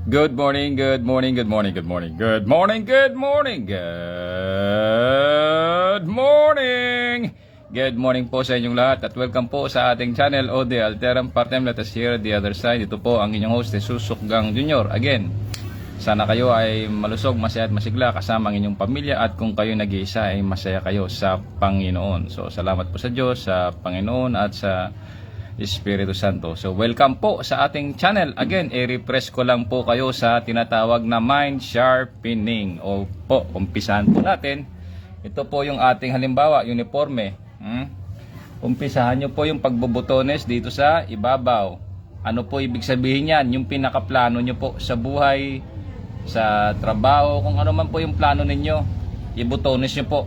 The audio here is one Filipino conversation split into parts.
Good morning, good morning, good morning, good morning, good morning, good morning, good morning. Good morning po sa inyong lahat at welcome po sa ating channel Ode Alteram Partem. Let us hear the other side. Ito po ang inyong host, Jesus Sukgang Jr. Again, sana kayo ay malusog, masaya at masigla kasama ang inyong pamilya at kung kayo nag-iisa ay masaya kayo sa Panginoon. So salamat po sa Diyos, sa Panginoon at sa Espiritu Santo. So welcome po sa ating channel. Again, i-refresh ko lang po kayo sa tinatawag na mind sharpening. O po, umpisahan po natin. Ito po yung ating halimbawa, uniforme. Umpisahan nyo po yung pagbubutones dito sa ibabaw. Ano po ibig sabihin yan? Yung pinakaplano nyo po sa buhay, sa trabaho, kung ano man po yung plano ninyo, ibutones nyo po.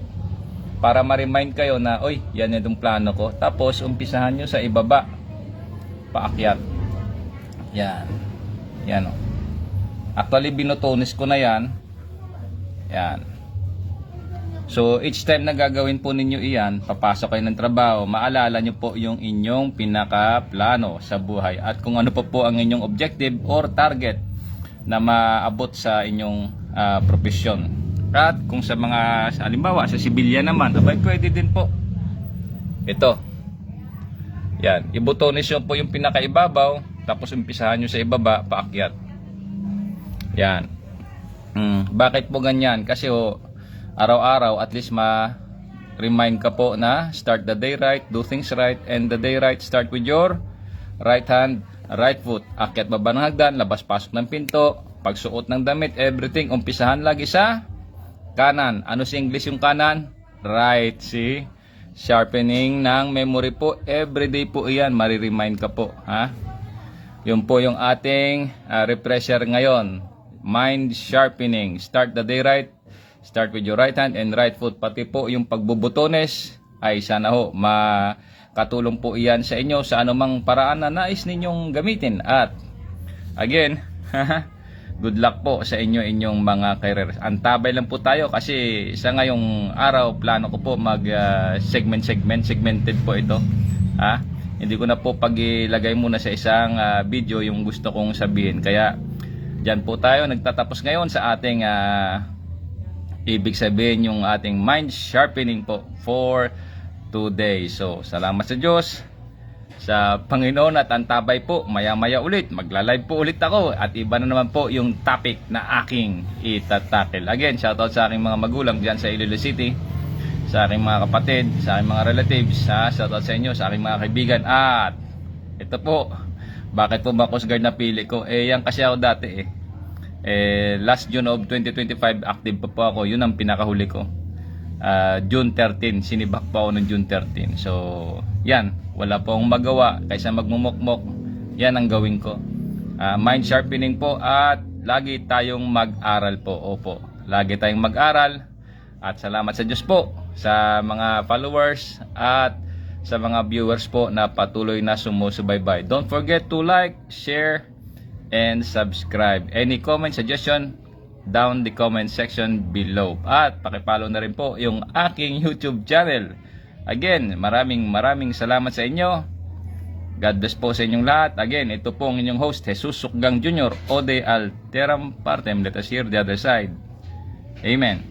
Para ma-remind kayo na, oy, yan yung plano ko. Tapos, umpisahan nyo sa ibaba. Paakyat. Yan. Yan o. Actually, binutones ko na yan. Yan. So, each time na gagawin po ninyo iyan, papasok kayo ng trabaho, maalala nyo po yung inyong pinaka-plano sa buhay. At kung ano po ang inyong objective or target na maabot sa inyong profesyon. At kung sa mga, halimbawa, sa sibilyan naman, abay, pwede din po. Ito. Yan. Ibutones nyo po yung pinakaibabaw, tapos umpisahan nyo sa ibaba, paakyat. Yan. Bakit po ganyan? Kasi araw-araw, at least ma-remind ka po na start the day right, do things right, and the day right start with your right hand, right foot. Akyat baba ng hagdan, labas-pasok ng pinto, pagsuot ng damit, everything, umpisahan lagi sa kanan. Ano si English yung kanan? Right. See? Sharpening ng memory po. Everyday po iyan. Mariremind ka po. Ha? Yun po yung ating refresher ngayon. Mind sharpening. Start the day right. Start with your right hand and right foot. Pati po yung pagbubutones ay sana makatulong po iyan sa inyo sa anumang paraan na nais ninyong gamitin. At again, good luck po sa inyong mga career. Antabay lang po tayo kasi sa ngayong araw plano ko po mag segmented po ito. Hindi ko na po pag-ilagay muna sa isang video yung gusto kong sabihin. Kaya diyan po tayo nagtatapos ngayon sa ating ibig sabihin yung ating mind sharpening po for today. So salamat sa Diyos, sa Panginoon at antabay po, maya-maya ulit magla-live po ulit ako at iba na naman po yung topic na aking itatackle. Again, shoutout sa aking mga magulang diyan sa Iloilo City, sa aking mga kapatid, sa aking mga relatives, shoutout sa inyo, sa aking mga kaibigan. At ito po, bakit po ba Coast Guard napili ko? Yan kasi ako dati last June of 2025 active pa po ako. Yun ang pinakahuli ko. June 13, sinibak pa ako ng June 13. So, yan, wala po akong magawa kaysa magmumukmok. Yan ang gawin ko. Mind sharpening po at lagi tayong mag-aral po. Opo, lagi tayong mag-aral. At salamat sa Diyos po sa mga followers at sa mga viewers po na patuloy na sumusubaybay. Don't forget to like, share, and subscribe. Any comment, suggestion, down the comment section below. At pakipollow na rin po yung aking YouTube channel. Again, maraming salamat sa inyo. God bless po sa inyong lahat. Again, ito po ang inyong host, Jesus Sukgang Jr. Ode Alteram Partem. Let us hear the other side. Amen.